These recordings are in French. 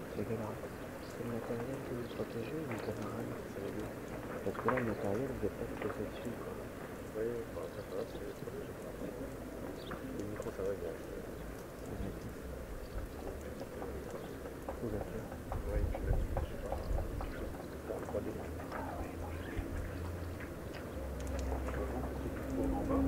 C'est le matériel que vous protégez ou le camarade? Parce que là, le matériel, vous n'êtes pas tout à fait dessus, quoi. Oui, enfin, ça va, c'est le micro, ça va bien. Vous appelez. Oui, je suis là-dessus, je sais pas. Pour le 3D. En bas.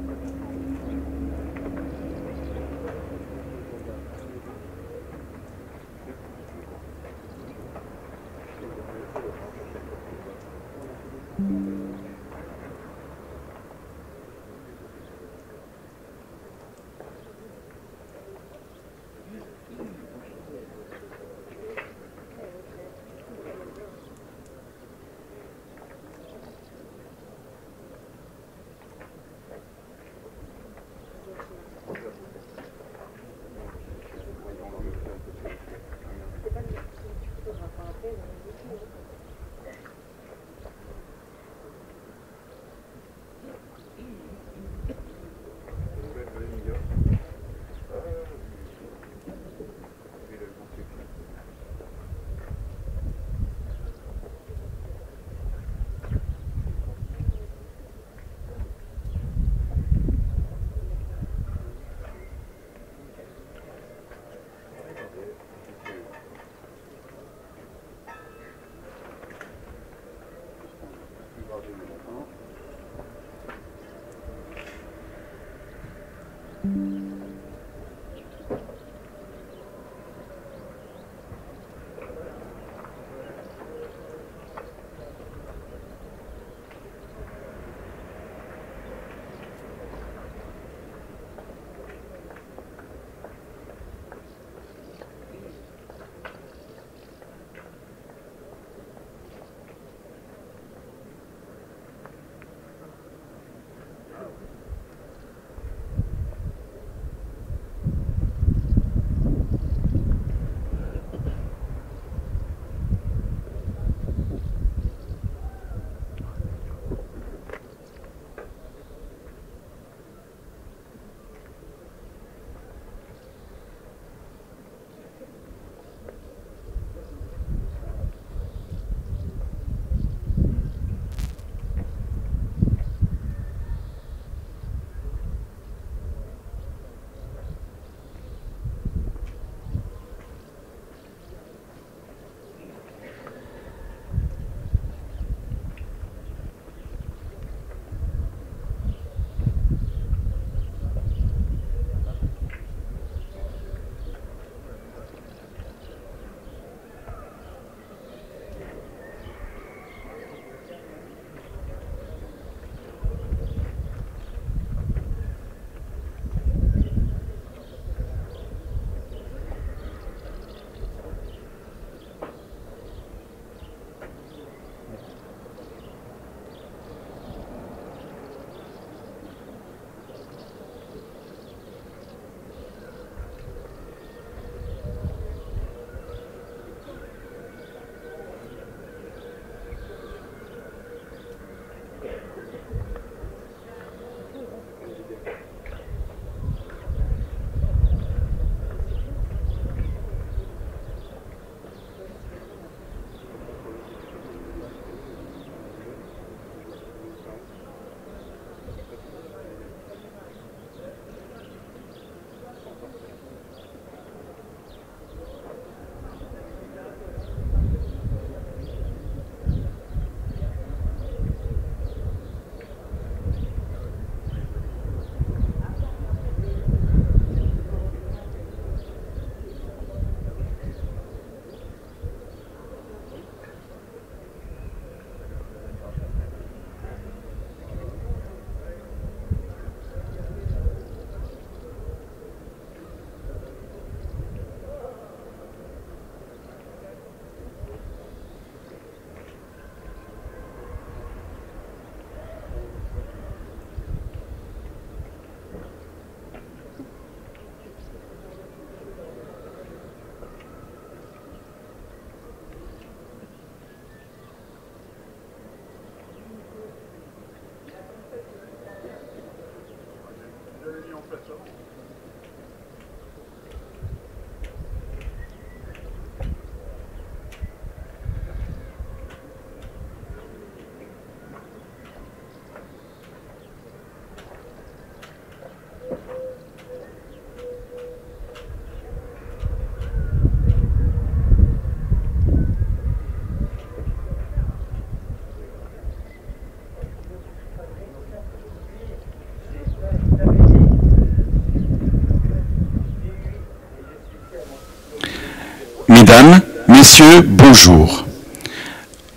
Mesdames, Messieurs, bonjour.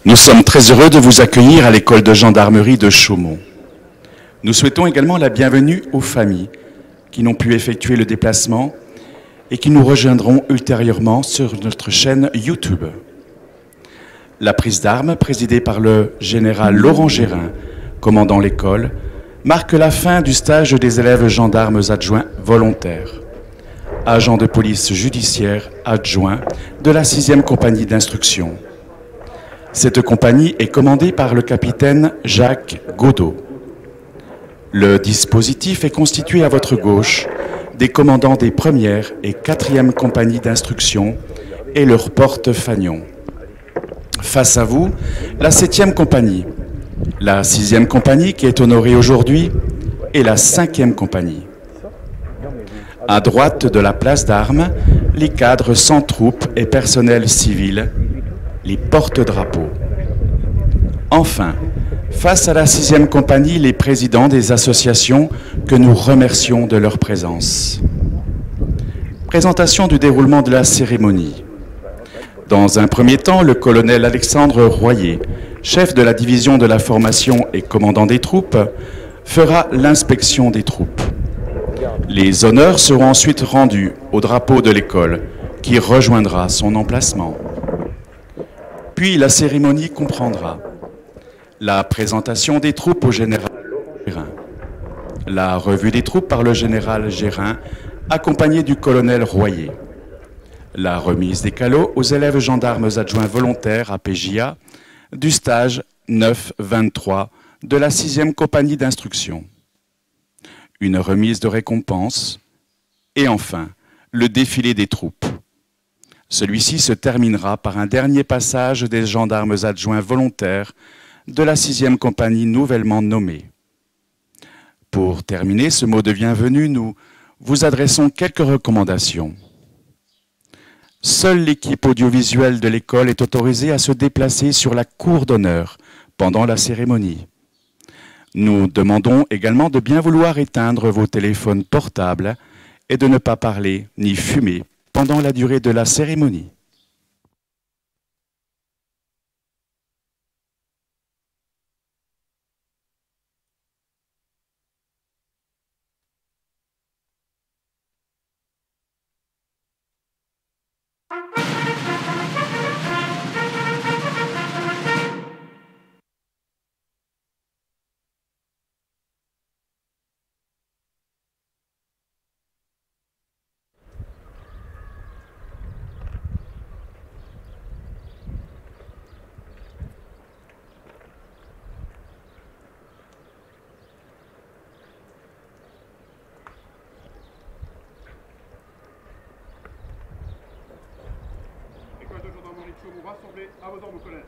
Nous sommes très heureux de vous accueillir à l'école de gendarmerie de Chaumont. Nous souhaitons également la bienvenue aux familles qui n'ont pu effectuer le déplacement et qui nous rejoindront ultérieurement sur notre chaîne YouTube. La prise d'armes, présidée par le général Laurent Gérin, commandant l'école, marque la fin du stage des élèves gendarmes adjoints volontaires, agents de police judiciaire adjoints de la 6e compagnie d'instruction. Cette compagnie est commandée par le capitaine Jacques Godot. Le dispositif est constitué à votre gauche des commandants des 1e et 4e compagnies d'instruction et leur porte-fanion. Face à vous, la 7e compagnie, la 6e compagnie qui est honorée aujourd'hui et la 5e compagnie. À droite de la place d'armes, les cadres sans troupes et personnel civil, les porte-drapeaux. Enfin, face à la 6e compagnie, les présidents des associations que nous remercions de leur présence. Présentation du déroulement de la cérémonie. Dans un premier temps, le colonel Alexandre Royer, chef de la division de la formation et commandant des troupes, fera l'inspection des troupes. Les honneurs seront ensuite rendus au drapeau de l'école, qui rejoindra son emplacement. Puis la cérémonie comprendra la présentation des troupes au général Gérin, la revue des troupes par le général Gérin, accompagné du colonel Royer, la remise des calots aux élèves gendarmes adjoints volontaires à PJA du stage 9-23 de la 6e compagnie d'instruction, une remise de récompense et enfin le défilé des troupes. Celui-ci se terminera par un dernier passage des gendarmes adjoints volontaires de la 6e compagnie nouvellement nommée. Pour terminer ce mot de bienvenue, nous vous adressons quelques recommandations. Seule l'équipe audiovisuelle de l'école est autorisée à se déplacer sur la cour d'honneur pendant la cérémonie. Nous demandons également de bien vouloir éteindre vos téléphones portables et de ne pas parler ni fumer pendant la durée de la cérémonie. École de gendarmerie de Chaumont rassemblée à vos ordres, colonel.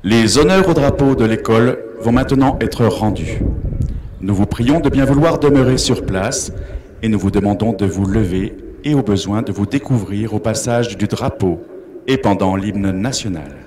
Les honneurs au drapeau de l'école vont maintenant être rendus. Nous vous prions de bien vouloir demeurer sur place et nous vous demandons de vous lever et au besoin de vous découvrir au passage du drapeau et pendant l'hymne national.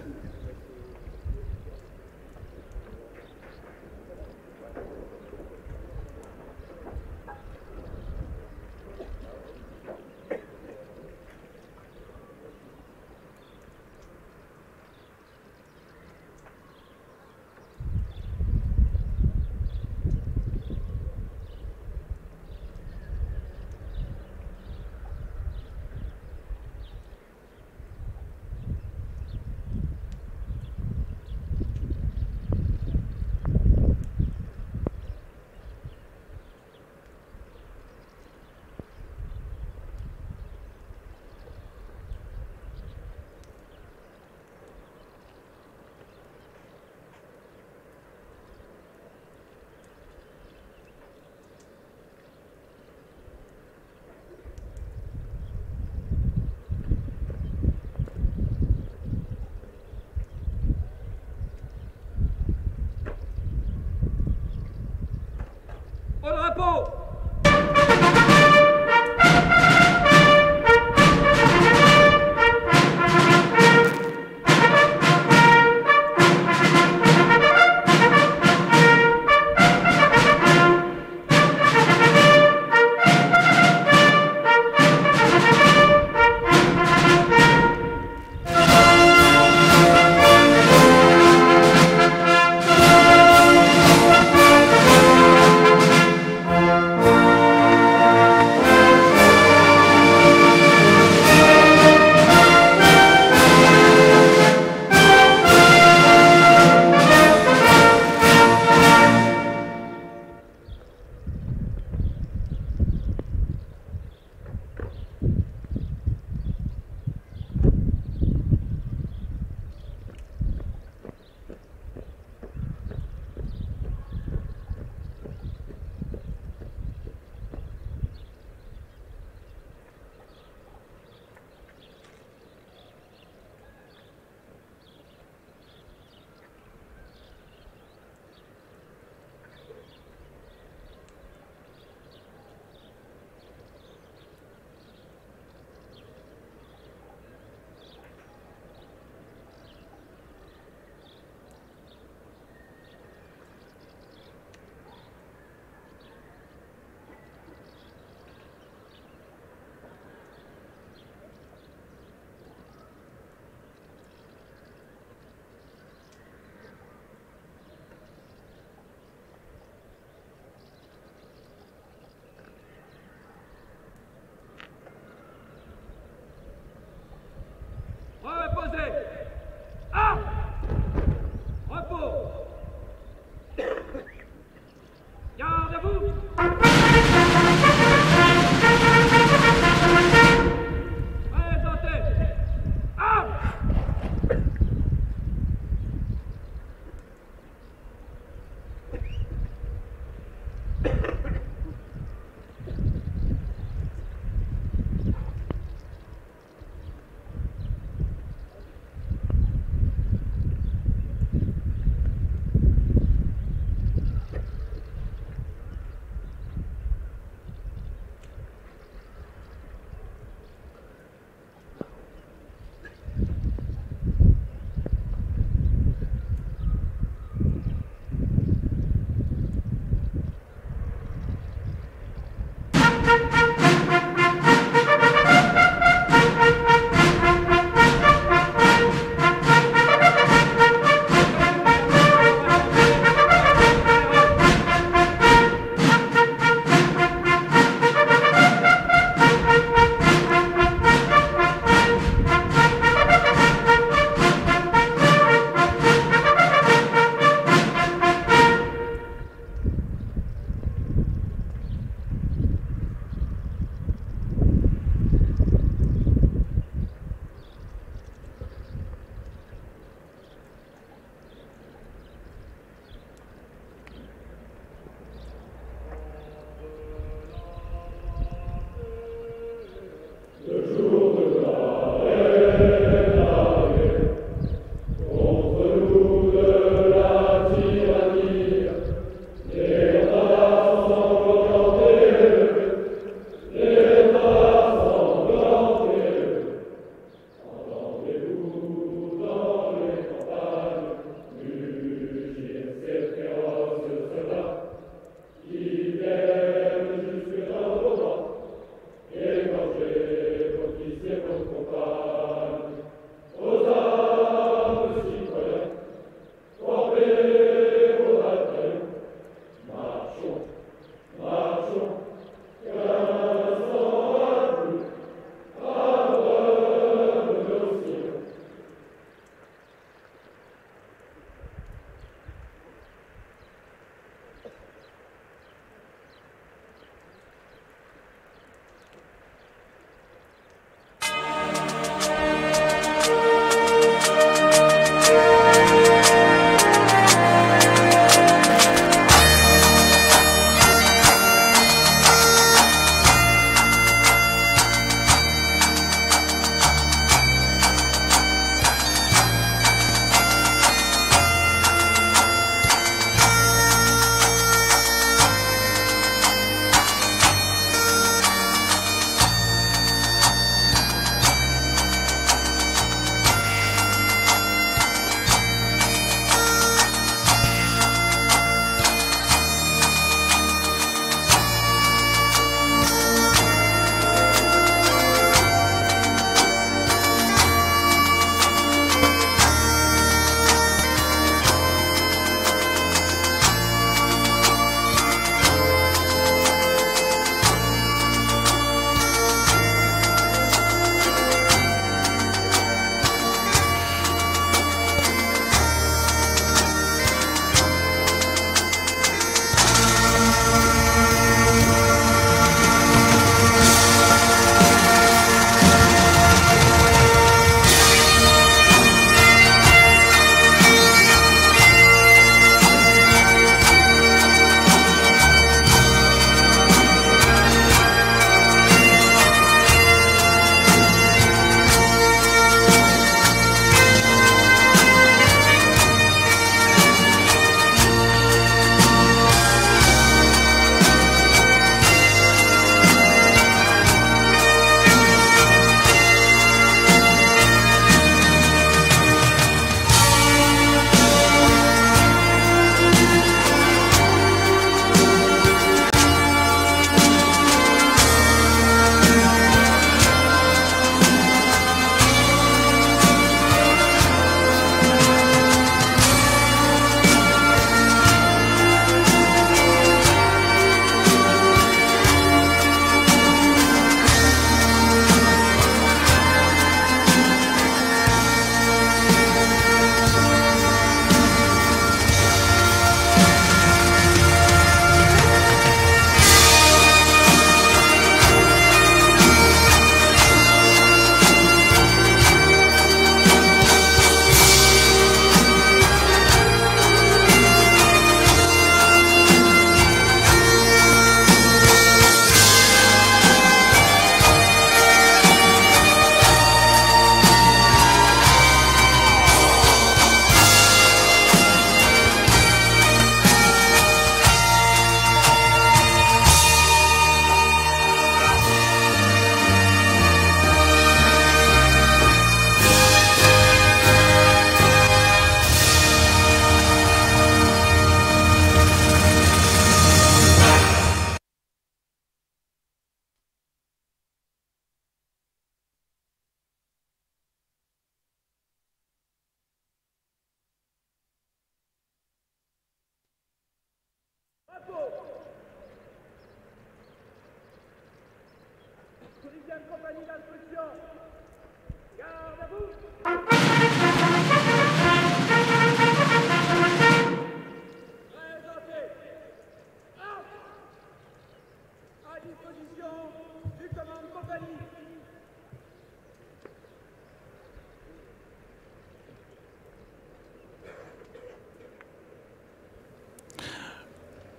Au drapeau!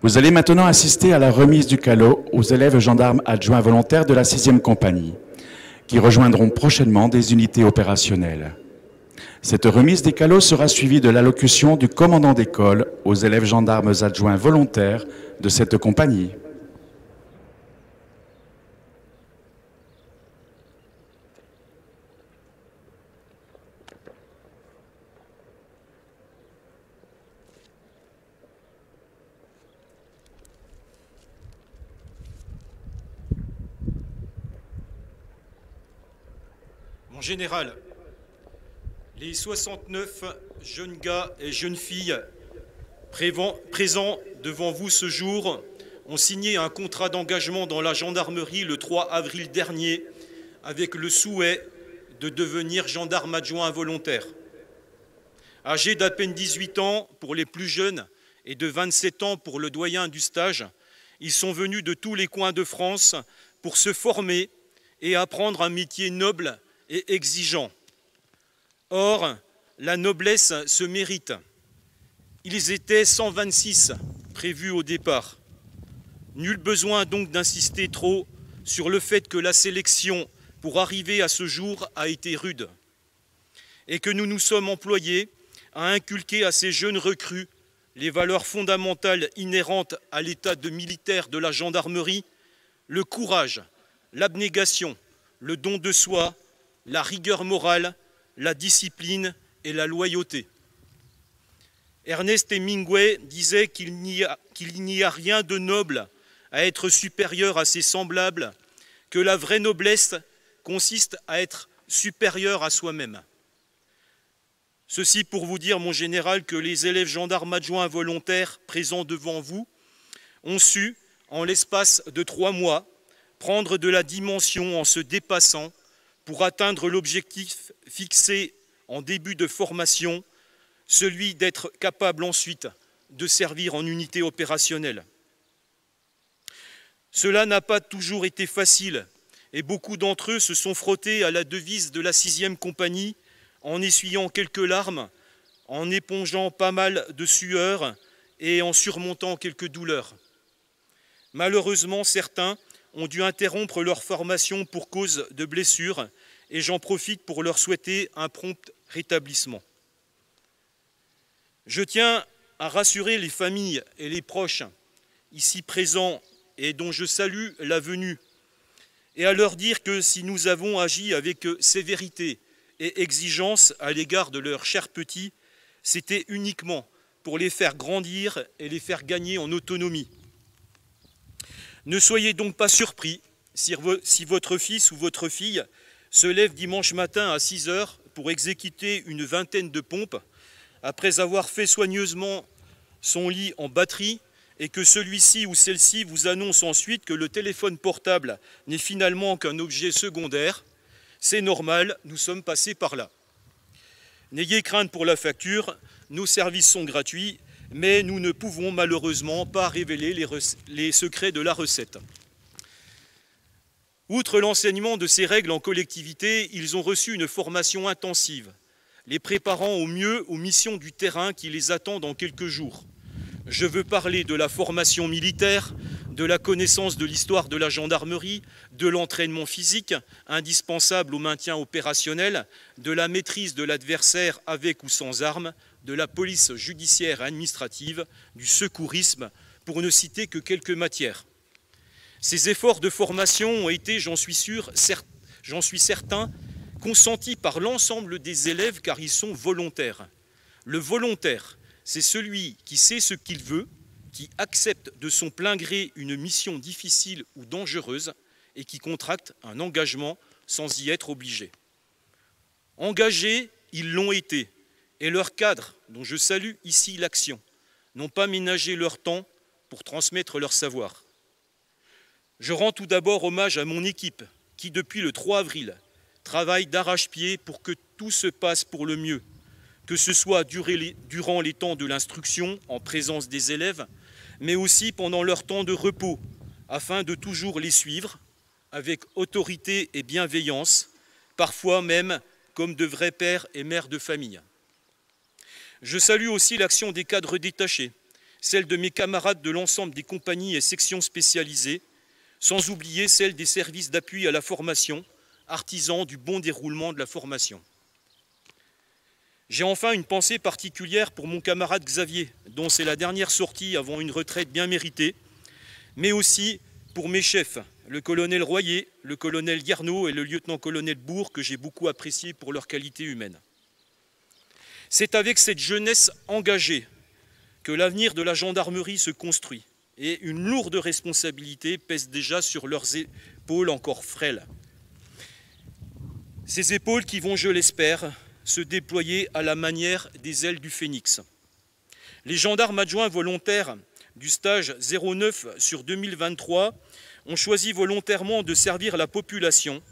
Vous allez maintenant assister à la remise du calot aux élèves gendarmes adjoints volontaires de la 6e compagnie, qui rejoindront prochainement des unités opérationnelles. Cette remise des calots sera suivie de l'allocution du commandant d'école aux élèves gendarmes adjoints volontaires de cette compagnie. Mon général, les 69 jeunes gars et jeunes filles présents devant vous ce jour ont signé un contrat d'engagement dans la gendarmerie le 3 avril dernier avec le souhait de devenir gendarme adjoint volontaire. Âgés d'à peine 18 ans pour les plus jeunes et de 27 ans pour le doyen du stage, ils sont venus de tous les coins de France pour se former et apprendre un métier noble et exigeant. Or, la noblesse se mérite. Ils étaient 126 prévus au départ. Nul besoin donc d'insister trop sur le fait que la sélection pour arriver à ce jour a été rude et que nous nous sommes employés à inculquer à ces jeunes recrues les valeurs fondamentales inhérentes à l'état de militaire de la gendarmerie, le courage, l'abnégation, le don de soi, la rigueur morale, la discipline et la loyauté. Ernest Hemingway disait qu'il n'y a rien de noble à être supérieur à ses semblables, que la vraie noblesse consiste à être supérieur à soi-même. Ceci pour vous dire, mon général, que les élèves gendarmes adjoints volontaires présents devant vous ont su, en l'espace de 3 mois, prendre de la dimension en se dépassant pour atteindre l'objectif fixé en début de formation, celui d'être capable ensuite de servir en unité opérationnelle. Cela n'a pas toujours été facile et beaucoup d'entre eux se sont frottés à la devise de la 6e compagnie en essuyant quelques larmes, en épongeant pas mal de sueur et en surmontant quelques douleurs. Malheureusement, certains ont dû interrompre leur formation pour cause de blessures et j'en profite pour leur souhaiter un prompt rétablissement. Je tiens à rassurer les familles et les proches ici présents et dont je salue la venue et à leur dire que si nous avons agi avec sévérité et exigence à l'égard de leurs chers petits, c'était uniquement pour les faire grandir et les faire gagner en autonomie. Ne soyez donc pas surpris si votre fils ou votre fille se lève dimanche matin à 6 h pour exécuter une vingtaine de pompes, après avoir fait soigneusement son lit en batterie, et que celui-ci ou celle-ci vous annonce ensuite que le téléphone portable n'est finalement qu'un objet secondaire. C'est normal, nous sommes passés par là. N'ayez crainte pour la facture, nos services sont gratuits, mais nous ne pouvons malheureusement pas révéler les secrets de la recette. Outre l'enseignement de ces règles en collectivité, ils ont reçu une formation intensive, les préparant au mieux aux missions du terrain qui les attend dans quelques jours. Je veux parler de la formation militaire, de la connaissance de l'histoire de la gendarmerie, de l'entraînement physique, indispensable au maintien opérationnel, de la maîtrise de l'adversaire avec ou sans armes, de la police judiciaire et administrative, du secourisme, pour ne citer que quelques matières. Ces efforts de formation ont été, j'en suis certain, consentis par l'ensemble des élèves car ils sont volontaires. Le volontaire, c'est celui qui sait ce qu'il veut, qui accepte de son plein gré une mission difficile ou dangereuse et qui contracte un engagement sans y être obligé. Engagés, ils l'ont été, et leurs cadres, dont je salue ici l'action, n'ont pas ménagé leur temps pour transmettre leur savoir. Je rends tout d'abord hommage à mon équipe qui, depuis le 3 avril, travaille d'arrache-pied pour que tout se passe pour le mieux, que ce soit durant les temps de l'instruction en présence des élèves, mais aussi pendant leur temps de repos, afin de toujours les suivre avec autorité et bienveillance, parfois même comme de vrais pères et mères de famille. Je salue aussi l'action des cadres détachés, celles de mes camarades de l'ensemble des compagnies et sections spécialisées, sans oublier celles des services d'appui à la formation, artisans du bon déroulement de la formation. J'ai enfin une pensée particulière pour mon camarade Xavier, dont c'est la dernière sortie avant une retraite bien méritée, mais aussi pour mes chefs, le colonel Royer, le colonel Garneau et le lieutenant-colonel Bourg, que j'ai beaucoup apprécié pour leur qualité humaine. C'est avec cette jeunesse engagée que l'avenir de la gendarmerie se construit, et une lourde responsabilité pèse déjà sur leurs épaules encore frêles. Ces épaules qui vont, je l'espère, se déployer à la manière des ailes du phénix. Les gendarmes adjoints volontaires du stage 09 sur 2023 ont choisi volontairement de servir la population,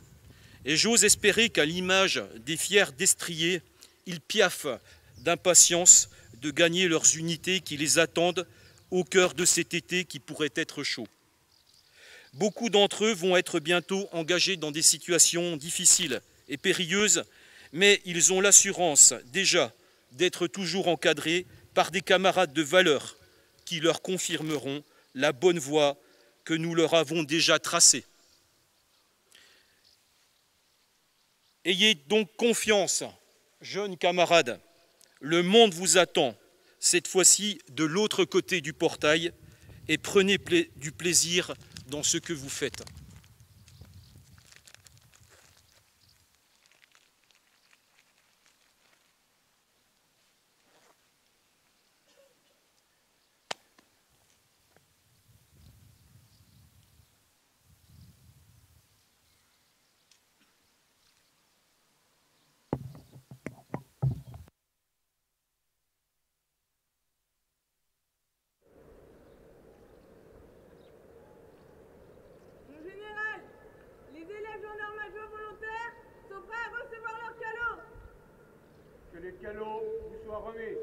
et j'ose espérer qu'à l'image des fiers destriers, ils piaffent d'impatience de gagner leurs unités qui les attendent au cœur de cet été qui pourrait être chaud. Beaucoup d'entre eux vont être bientôt engagés dans des situations difficiles et périlleuses, mais ils ont l'assurance déjà d'être toujours encadrés par des camarades de valeur qui leur confirmeront la bonne voie que nous leur avons déjà tracée. Ayez donc confiance, jeunes camarades, le monde vous attend, cette fois-ci de l'autre côté du portail, et prenez du plaisir dans ce que vous faites. Que les calots vous soient remis.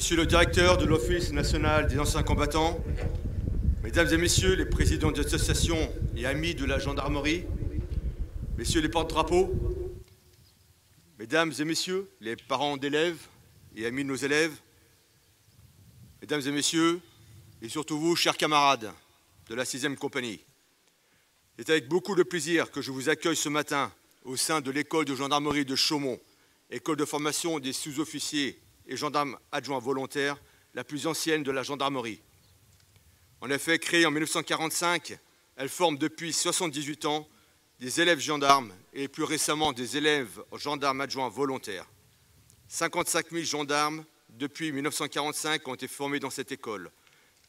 Monsieur le directeur de l'Office national des anciens combattants, mesdames et messieurs les présidents des associations et amis de la gendarmerie, messieurs les porte-drapeaux, mesdames et messieurs les parents d'élèves et amis de nos élèves, mesdames et messieurs, et surtout vous, chers camarades de la 6e compagnie, c'est avec beaucoup de plaisir que je vous accueille ce matin au sein de l'école de gendarmerie de Chaumont, école de formation des sous-officiers et gendarmes adjoints volontaires, la plus ancienne de la gendarmerie. En effet, créée en 1945, elle forme depuis 78 ans des élèves gendarmes et plus récemment des élèves gendarmes adjoints volontaires. 55 000 gendarmes depuis 1945 ont été formés dans cette école.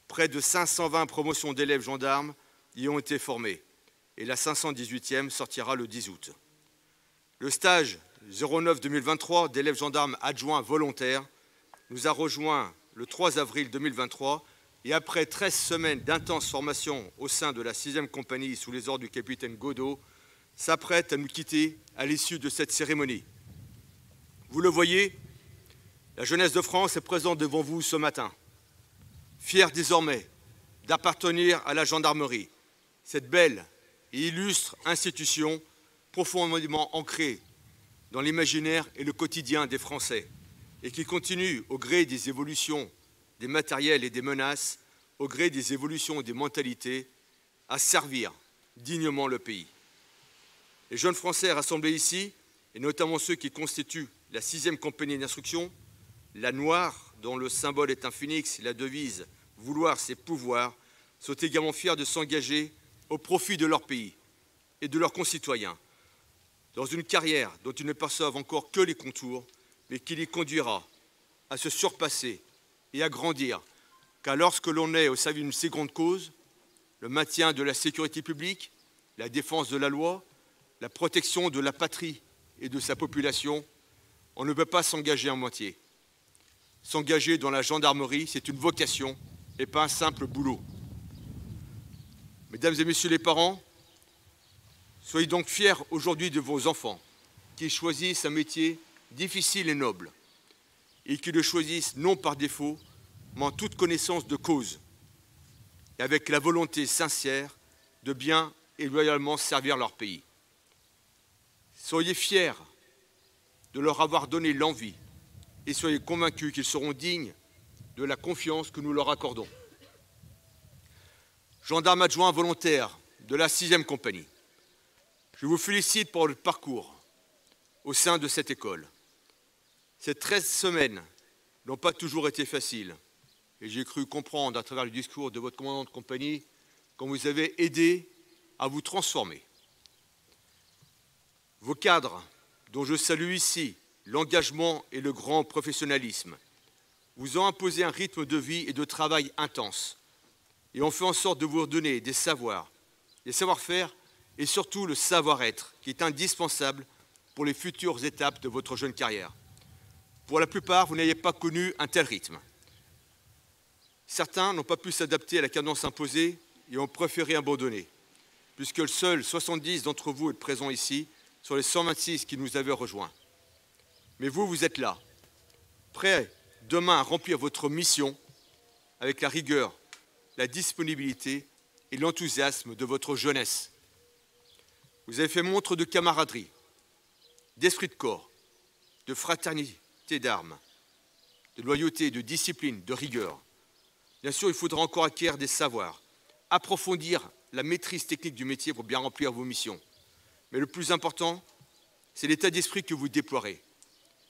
Près de 520 promotions d'élèves gendarmes y ont été formées et la 518e sortira le 10 août. Le stage 09-2023 d'élèves gendarmes adjoints volontaires nous a rejoints le 3 avril 2023 et après 13 semaines d'intense formation au sein de la 6e compagnie sous les ordres du capitaine Godot, s'apprête à nous quitter à l'issue de cette cérémonie. Vous le voyez, la jeunesse de France est présente devant vous ce matin, fière désormais d'appartenir à la gendarmerie, cette belle et illustre institution profondément ancrée dans l'imaginaire et le quotidien des Français, et qui continue, au gré des évolutions des matériels et des menaces, au gré des évolutions des mentalités, à servir dignement le pays. Les jeunes Français rassemblés ici, et notamment ceux qui constituent la 6e compagnie d'instruction, la Noire, dont le symbole est un phénix, la devise « Vouloir c'est pouvoir », sont également fiers de s'engager au profit de leur pays et de leurs concitoyens, dans une carrière dont ils ne perçoivent encore que les contours, mais qui les conduira à se surpasser et à grandir, car lorsque l'on est au service d'une si grande cause, le maintien de la sécurité publique, la défense de la loi, la protection de la patrie et de sa population, on ne peut pas s'engager en moitié. S'engager dans la gendarmerie, c'est une vocation et pas un simple boulot. Mesdames et messieurs les parents, soyez donc fiers aujourd'hui de vos enfants qui choisissent un métier difficile et noble et qui le choisissent non par défaut, mais en toute connaissance de cause et avec la volonté sincère de bien et loyalement servir leur pays. Soyez fiers de leur avoir donné l'envie et soyez convaincus qu'ils seront dignes de la confiance que nous leur accordons. Gendarmes adjoints volontaires de la 6e compagnie, je vous félicite pour le parcours au sein de cette école. Ces 13 semaines n'ont pas toujours été faciles et j'ai cru comprendre à travers le discours de votre commandant de compagnie qu'on vous avez aidé à vous transformer. Vos cadres, dont je salue ici l'engagement et le grand professionnalisme, vous ont imposé un rythme de vie et de travail intense et ont fait en sorte de vous redonner des savoirs, des savoir-faire et surtout le savoir-être qui est indispensable pour les futures étapes de votre jeune carrière. Pour la plupart, vous n'avez pas connu un tel rythme. Certains n'ont pas pu s'adapter à la cadence imposée et ont préféré abandonner, puisque seuls 70 d'entre vous êtes présents ici sur les 126 qui nous avaient rejoints. Mais vous, vous êtes là, prêts demain à remplir votre mission avec la rigueur, la disponibilité et l'enthousiasme de votre jeunesse. Vous avez fait montre de camaraderie, d'esprit de corps, de fraternité d'armes, de loyauté, de discipline, de rigueur. Bien sûr, il faudra encore acquérir des savoirs, approfondir la maîtrise technique du métier pour bien remplir vos missions. Mais le plus important, c'est l'état d'esprit que vous déploierez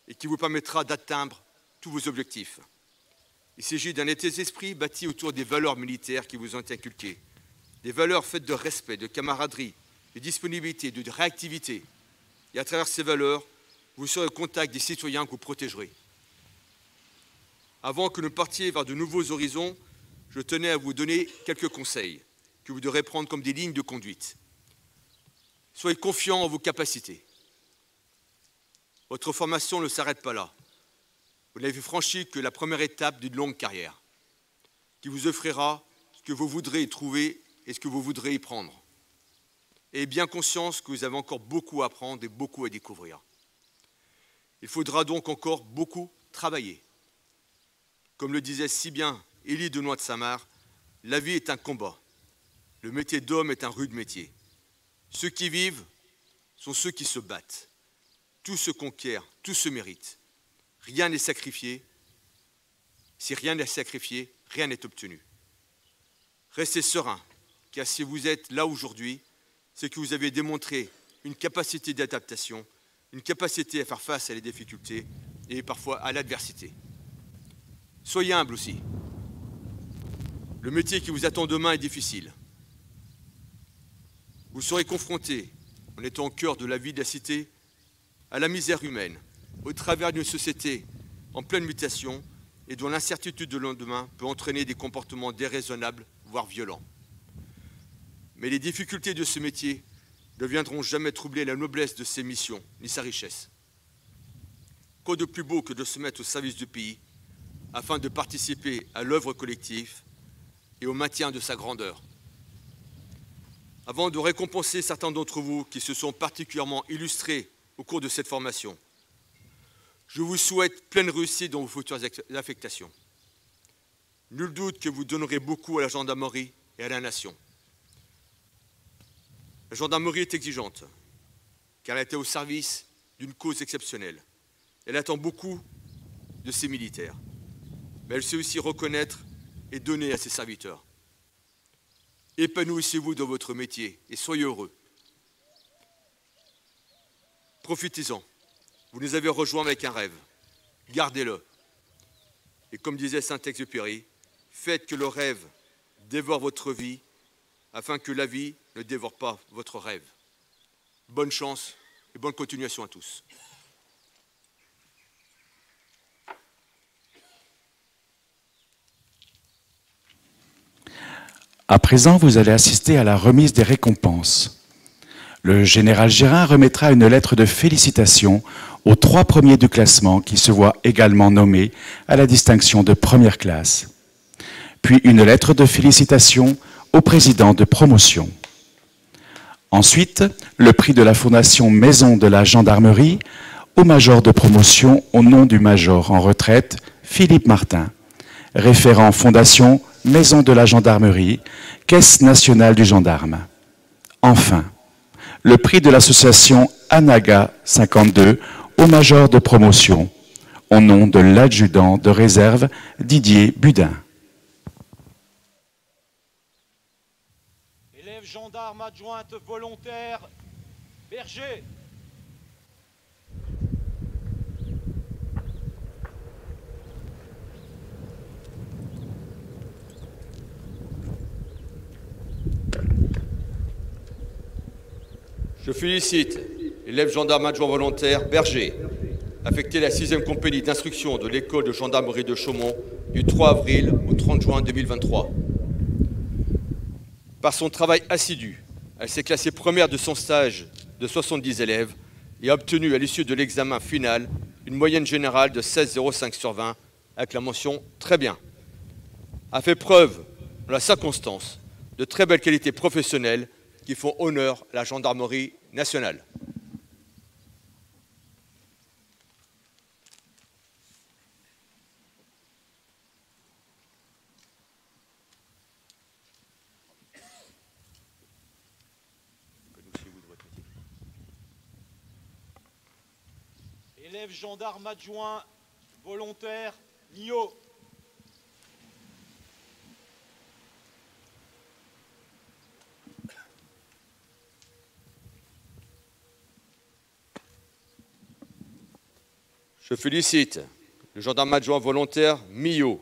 et qui vous permettra d'atteindre tous vos objectifs. Il s'agit d'un état d'esprit bâti autour des valeurs militaires qui vous ont été inculquées, des valeurs faites de respect, de camaraderie, de disponibilité, de réactivité. Et à travers ces valeurs, vous serez au contact des citoyens que vous protégerez. Avant que nous partiez vers de nouveaux horizons, je tenais à vous donner quelques conseils que vous devrez prendre comme des lignes de conduite. Soyez confiants en vos capacités. Votre formation ne s'arrête pas là. Vous n'avez franchi que la première étape d'une longue carrière qui vous offrira ce que vous voudrez y trouver et ce que vous voudrez y prendre. Ayez bien conscience que vous avez encore beaucoup à apprendre et beaucoup à découvrir. Il faudra donc encore beaucoup travailler. Comme le disait si bien Élie de Noix de Samar, la vie est un combat. Le métier d'homme est un rude métier. Ceux qui vivent sont ceux qui se battent. Tout se conquiert, tout se mérite. Rien n'est sacrifié. Si rien n'est sacrifié, rien n'est obtenu. Restez serein, car si vous êtes là aujourd'hui, c'est que vous avez démontré une capacité d'adaptation, une capacité à faire face à les difficultés et parfois à l'adversité. Soyez humble aussi. Le métier qui vous attend demain est difficile. Vous serez confronté, en étant au cœur de la vie de la cité, à la misère humaine, au travers d'une société en pleine mutation et dont l'incertitude de lendemain peut entraîner des comportements déraisonnables, voire violents. Mais les difficultés de ce métier ne viendront jamais troubler la noblesse de ses missions, ni sa richesse. Quoi de plus beau que de se mettre au service du pays afin de participer à l'œuvre collective et au maintien de sa grandeur. Avant de récompenser certains d'entre vous qui se sont particulièrement illustrés au cours de cette formation, je vous souhaite pleine réussite dans vos futures affectations. Nul doute que vous donnerez beaucoup à la gendarmerie et à la nation. La gendarmerie est exigeante, car elle était au service d'une cause exceptionnelle. Elle attend beaucoup de ses militaires, mais elle sait aussi reconnaître et donner à ses serviteurs. Épanouissez-vous dans votre métier et soyez heureux. Profitez-en. Vous nous avez rejoints avec un rêve. Gardez-le. Et comme disait Saint-Exupéry, faites que le rêve dévore votre vie afin que la vie ne dévore pas votre rêve. Bonne chance et bonne continuation à tous. À présent, vous allez assister à la remise des récompenses. Le général Gérin remettra une lettre de félicitations aux 3 premiers du classement qui se voient également nommés à la distinction de première classe. Puis une lettre de félicitations au président de promotion. Ensuite, le prix de la Fondation Maison de la Gendarmerie au major de promotion au nom du major en retraite Philippe Martin, référent Fondation Maison de la Gendarmerie, Caisse nationale du gendarme. Enfin, le prix de l'association Anaga 52 au major de promotion, au nom de l'adjudant de réserve Didier Budin. Élève gendarme adjointe volontaire, Berger. Je félicite l'élève gendarme adjoint volontaire Berger, affecté à la 6e compagnie d'instruction de l'école de gendarmerie de Chaumont du 3 avril au 30 juin 2023. Par son travail assidu, elle s'est classée première de son stage de 70 élèves et a obtenu à l'issue de l'examen final une moyenne générale de 16,05 sur 20 avec la mention « Très bien ». A fait preuve, dans la circonstance, de très belles qualités professionnelles qui font honneur à la gendarmerie nationale. Élève gendarme adjoint volontaire, Nio. Je félicite le gendarme adjoint volontaire Millot,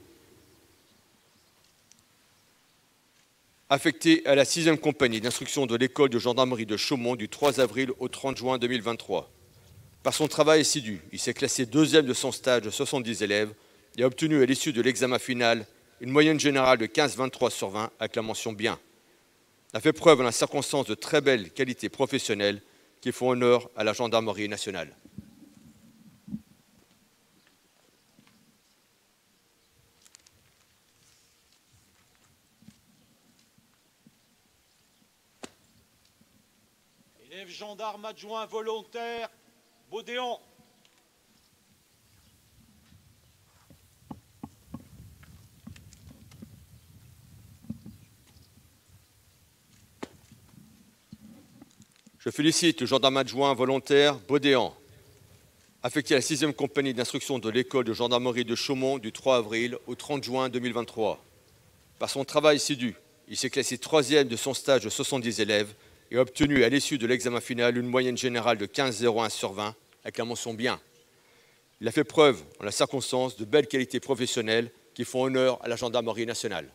affecté à la 6e compagnie d'instruction de l'école de gendarmerie de Chaumont du 3 avril au 30 juin 2023. Par son travail assidu, il s'est classé 2e de son stage de 70 élèves et a obtenu à l'issue de l'examen final une moyenne générale de 15,23 sur 20 avec la mention bien. Il a fait preuve en la circonstance de très belles qualités professionnelles qui font honneur à la gendarmerie nationale. Élève gendarme adjoint volontaire, Baudéan. Je félicite le gendarme adjoint volontaire Baudéan, affecté à la 6e compagnie d'instruction de l'école de gendarmerie de Chaumont du 3 avril au 30 juin 2023. Par son travail assidu, il s'est classé 3e de son stage de 70 élèves et a obtenu à l'issue de l'examen final une moyenne générale de 15,01 sur 20 avec la mention bien. Il a fait preuve en la circonstance de belles qualités professionnelles qui font honneur à la gendarmerie nationale.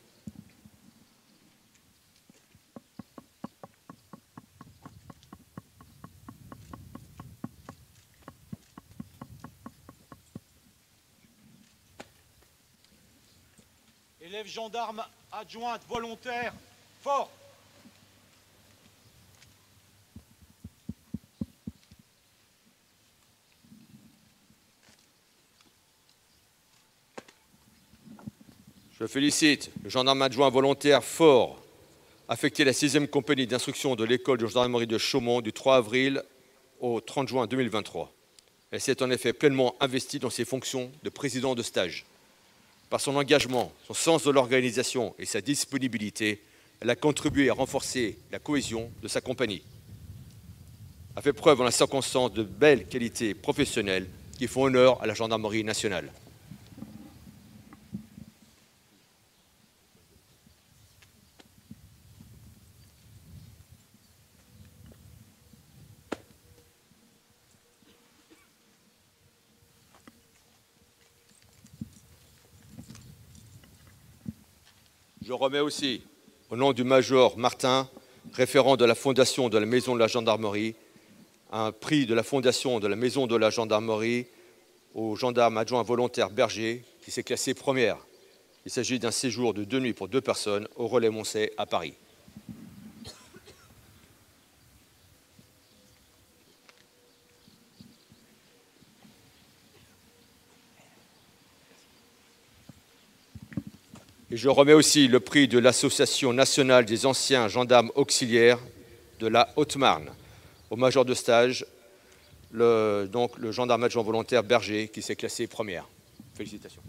Élève gendarme adjointe volontaire, Fort. Je félicite le gendarme adjoint volontaire Fort, affecté à la 6e compagnie d'instruction de l'école de gendarmerie de Chaumont du 3 avril au 30 juin 2023. Elle s'est en effet pleinement investie dans ses fonctions de président de stage. Par son engagement, son sens de l'organisation et sa disponibilité, elle a contribué à renforcer la cohésion de sa compagnie. Elle a fait preuve en la circonstance de belles qualités professionnelles qui font honneur à la gendarmerie nationale. Je remets aussi, au nom du major Martin, référent de la Fondation de la Maison de la Gendarmerie, un prix de la Fondation de la Maison de la Gendarmerie au gendarme adjoint volontaire Berger, qui s'est classé première. Il s'agit d'un séjour de 2 nuits pour 2 personnes au Relais Moncey à Paris. Et je remets aussi le prix de l'Association nationale des anciens gendarmes auxiliaires de la Haute-Marne au major de stage, le gendarme adjoint volontaire Berger, qui s'est classé première. Félicitations.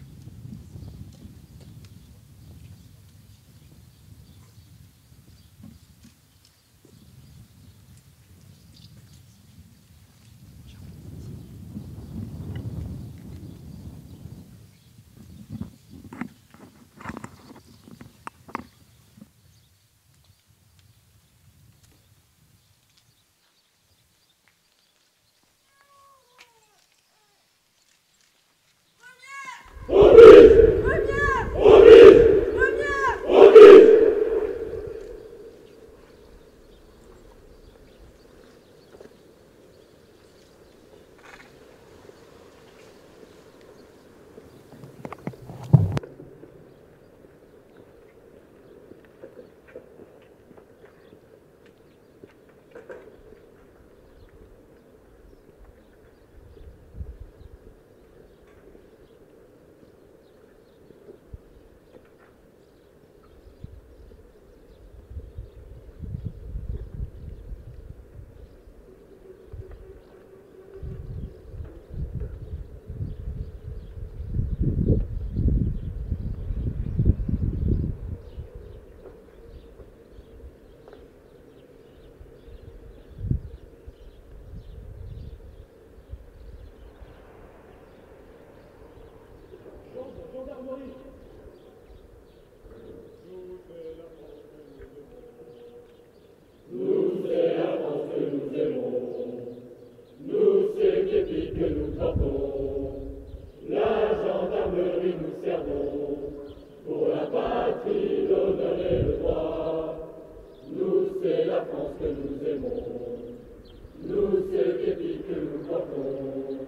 que nous portons,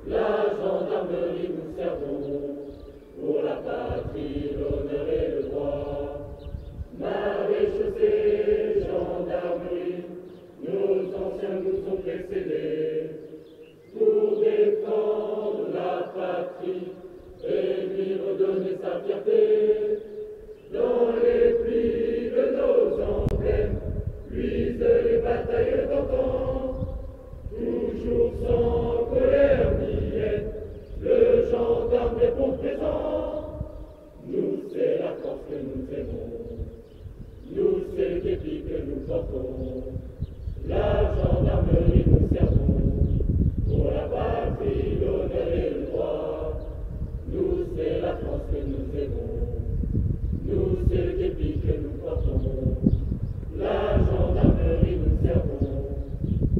la gendarmerie nous servons, pour la patrie, l'honneur et le droit. Maréchaussée, gendarmerie, nos anciens nous ont précédés, pour défendre la patrie et lui redonner sa fierté. Dans les plis de nos emblèmes, luisent les batailles d'antan, toujours sans colère ni haine, le gendarme répond présent. Nous, c'est la force que nous aimons, nous, c'est le képi que nous portons, la gendarmerie nous servons, pour la patrie, l'honneur et le droit. Nous, c'est la France que nous aimons, nous, c'est le képi que nous portons, la gendarmerie nous servons,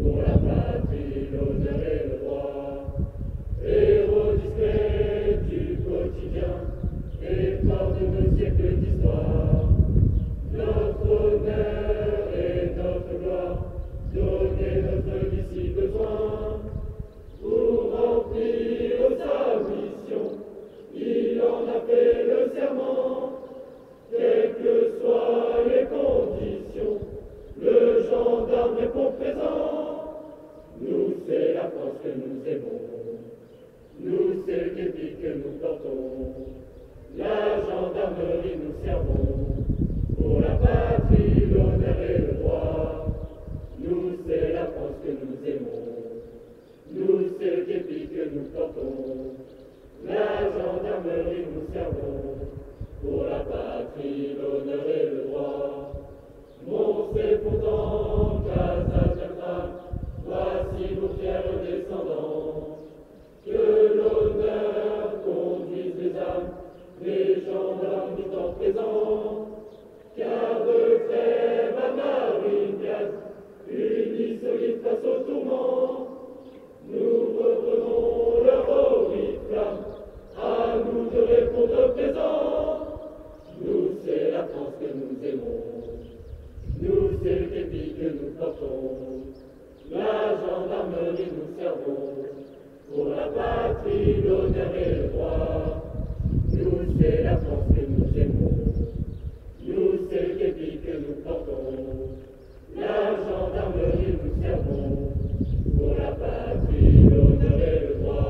pour la patrie, l'honneur et le droit. Héros discrets du quotidien, et fort de nos siècles d'histoire, notre honneur et notre gloire, donner notre vie si besoin. Pour remplir sa mission, il en a fait le serment. Quelles que soient les conditions, le gendarme répond présent. Nous, c'est la France que nous aimons, nous, c'est le képi que nous portons, la gendarmerie nous servons, pour la patrie, l'honneur et le droit. Nous, c'est la France que nous aimons, nous, c'est le képi que nous portons, la gendarmerie nous servons, pour la patrie, l'honneur et le droit. Montez pourtant, Casa, voici nos fiers descendants. Que l'honneur conduise les âmes, les gendarmes du temps présent. Car de frères à Marie-Diaz, unis solides face au tourment, nous reprenons leur horrible flamme, à nous de répondre présent. Nous, c'est la France que nous aimons, nous, c'est le képi que nous portons, la gendarmerie nous servons, pour la patrie, l'honneur et le droit. Nous, c'est la France que nous aimons, nous, c'est le képi que nous portons, la gendarmerie nous servons, pour la patrie, l'honneur et le droit.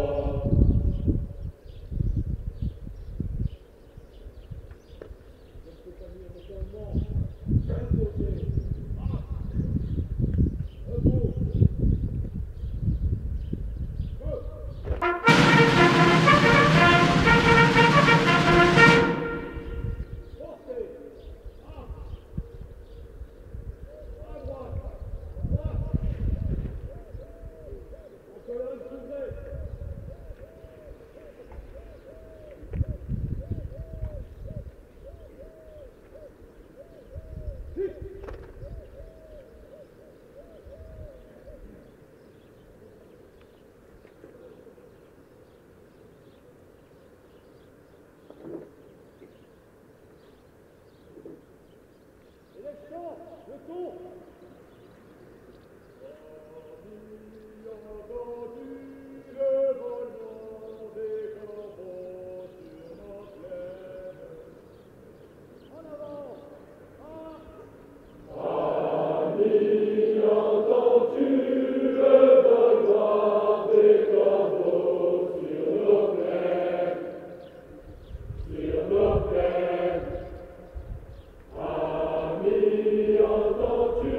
Entends-tu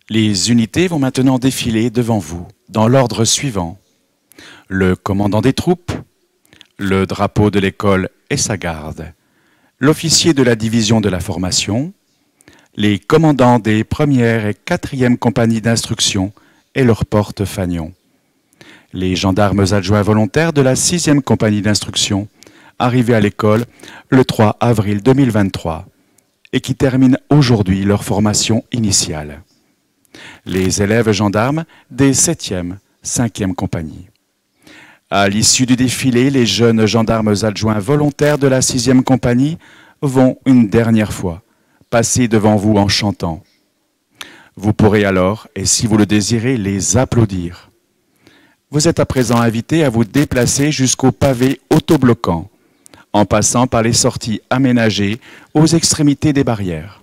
Les unités vont maintenant défiler devant vous, dans l'ordre suivant. Le commandant des troupes, le drapeau de l'école et sa garde, l'officier de la division de la formation, les commandants des premières et quatrièmes compagnies d'instruction et leur porte-fanion, les gendarmes adjoints volontaires de la 6e compagnie d'instruction, arrivés à l'école le 3 avril 2023 et qui terminent aujourd'hui leur formation initiale, les élèves gendarmes des 7e, 5e compagnies. À l'issue du défilé, les jeunes gendarmes adjoints volontaires de la 6e compagnie vont une dernière fois passer devant vous en chantant. Vous pourrez alors, et si vous le désirez, les applaudir. Vous êtes à présent invités à vous déplacer jusqu'au pavé autobloquant, en passant par les sorties aménagées aux extrémités des barrières.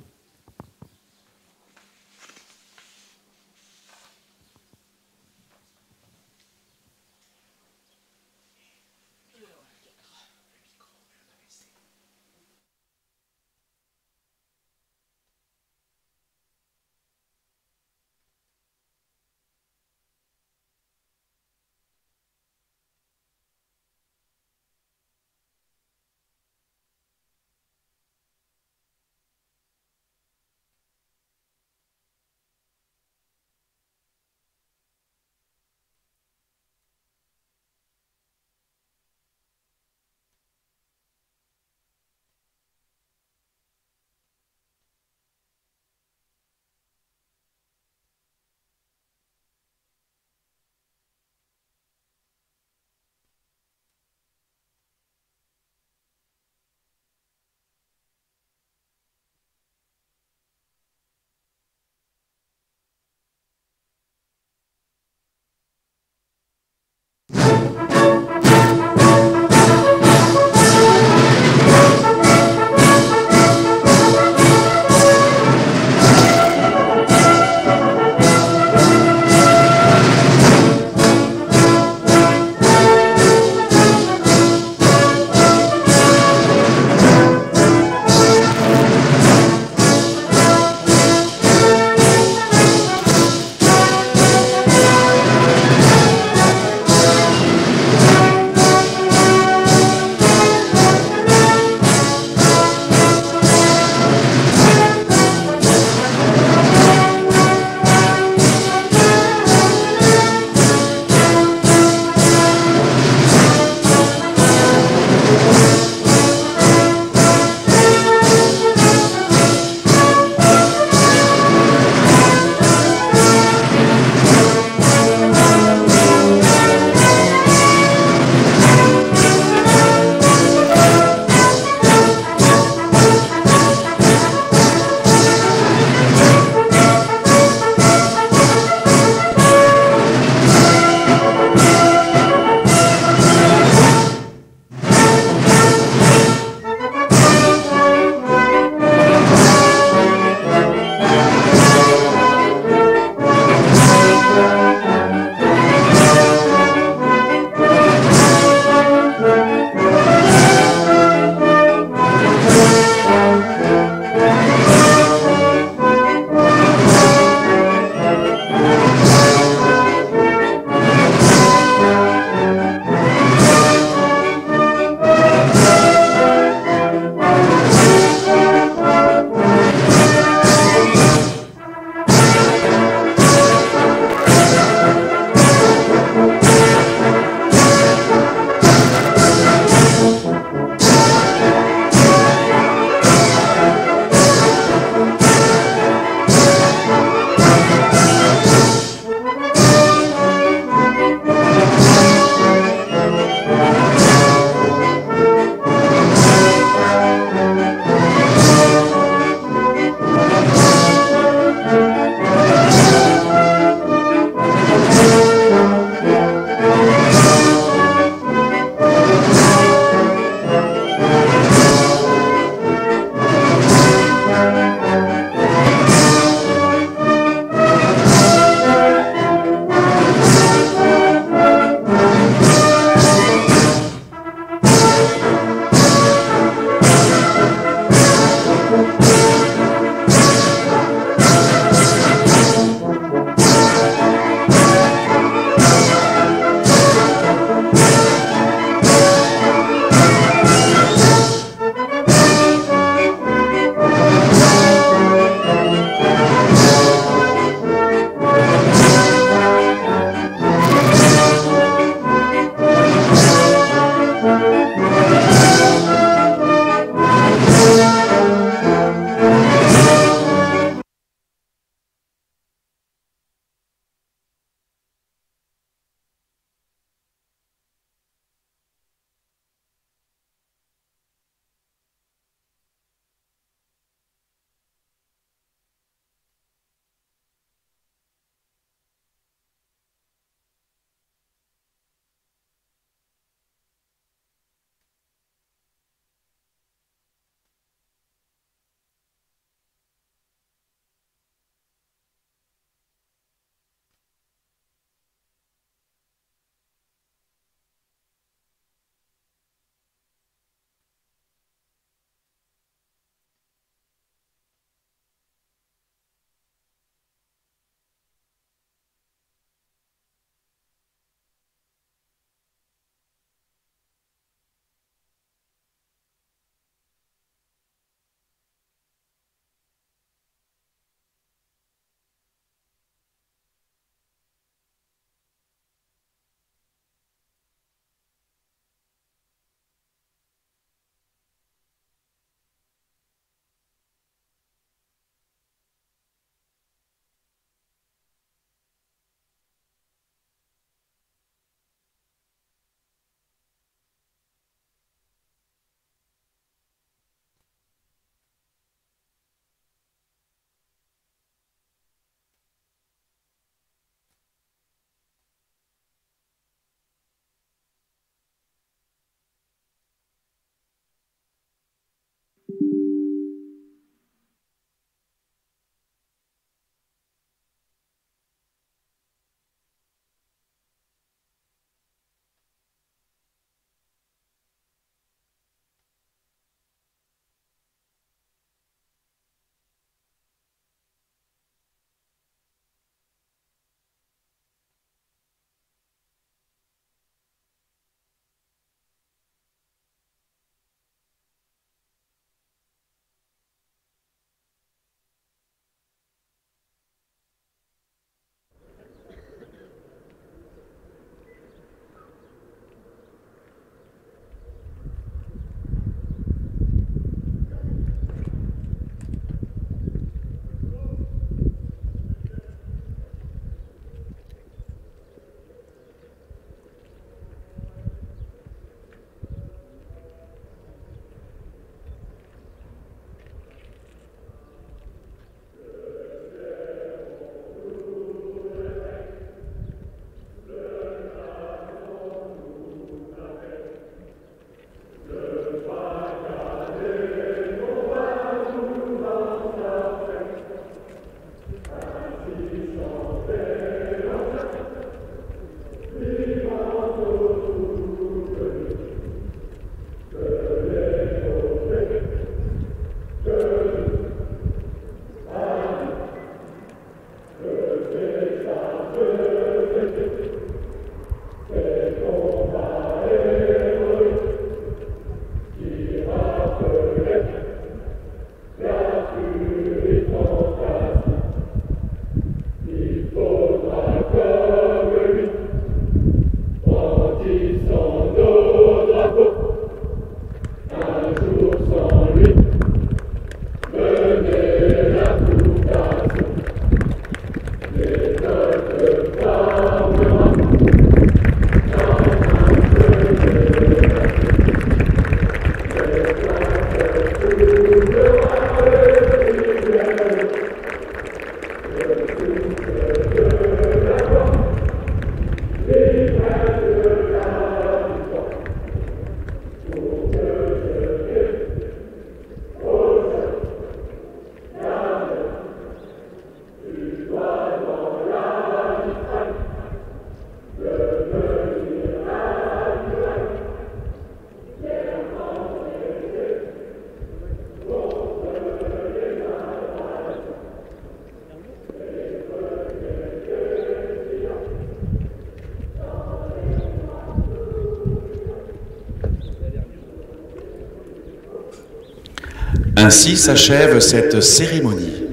Ainsi s'achève cette cérémonie.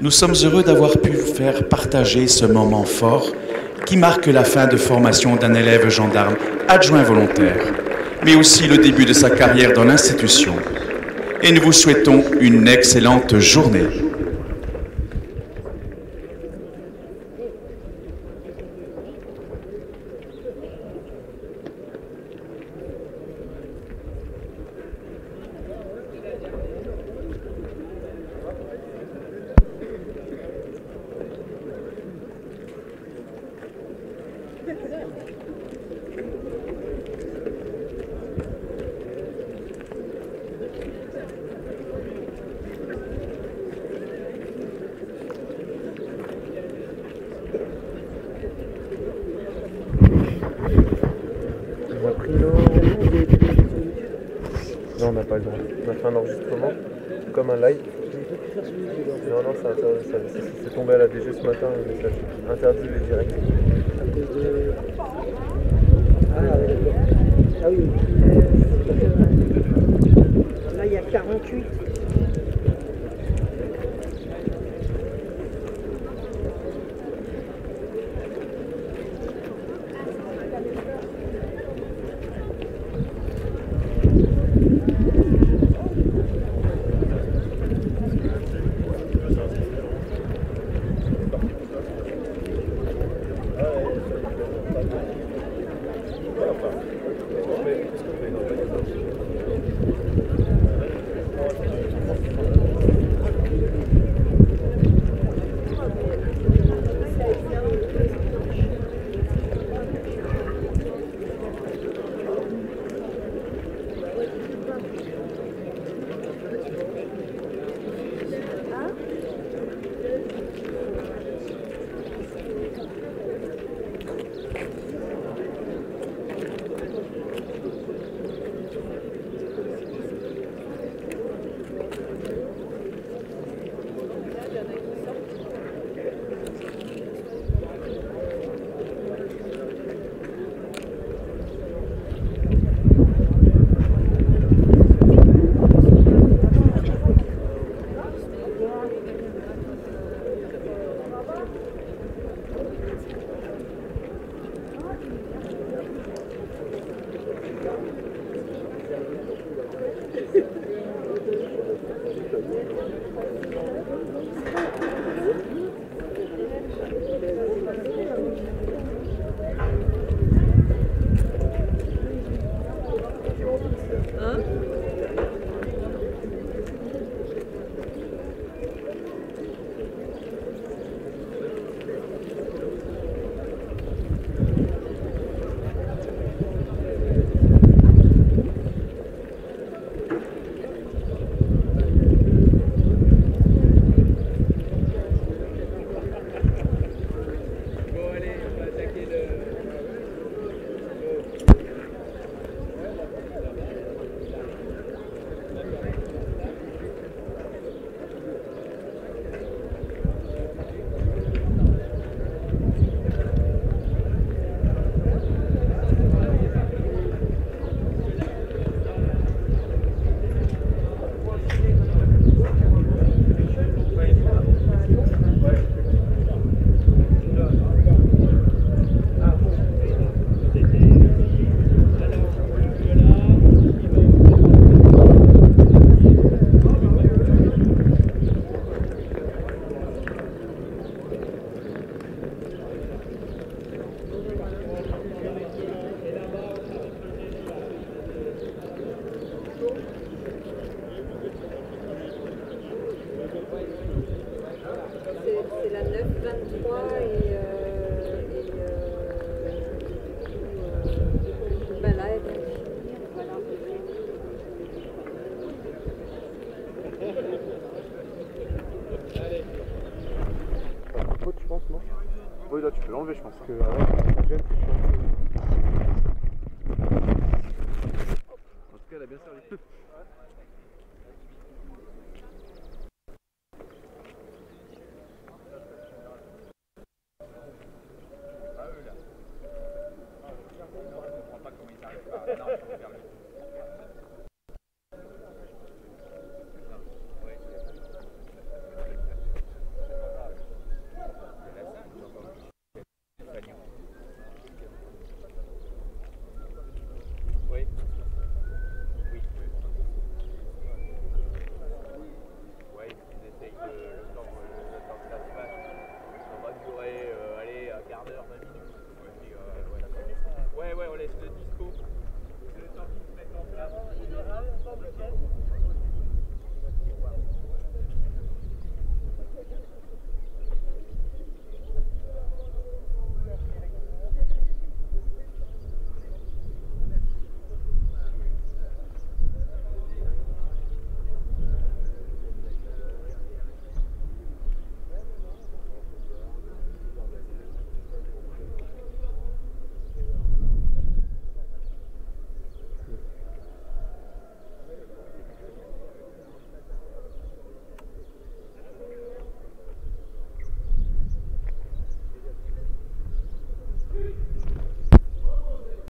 Nous sommes heureux d'avoir pu vous faire partager ce moment fort qui marque la fin de formation d'un élève gendarme adjoint volontaire, mais aussi le début de sa carrière dans l'institution. Et nous vous souhaitons une excellente journée. On a pris l'eau. Non, on n'a pas le droit. On a fait un enregistrement, comme un live. Non, non, c'est tombé à la DG ce matin, le message. Interdit les directs. À cause de... Ah, d'accord. Ah oui. Là, il y a 48. je pense que la gêne, c'est chiant. En tout cas, elle a bien servi. Ouais, on laisse le 10.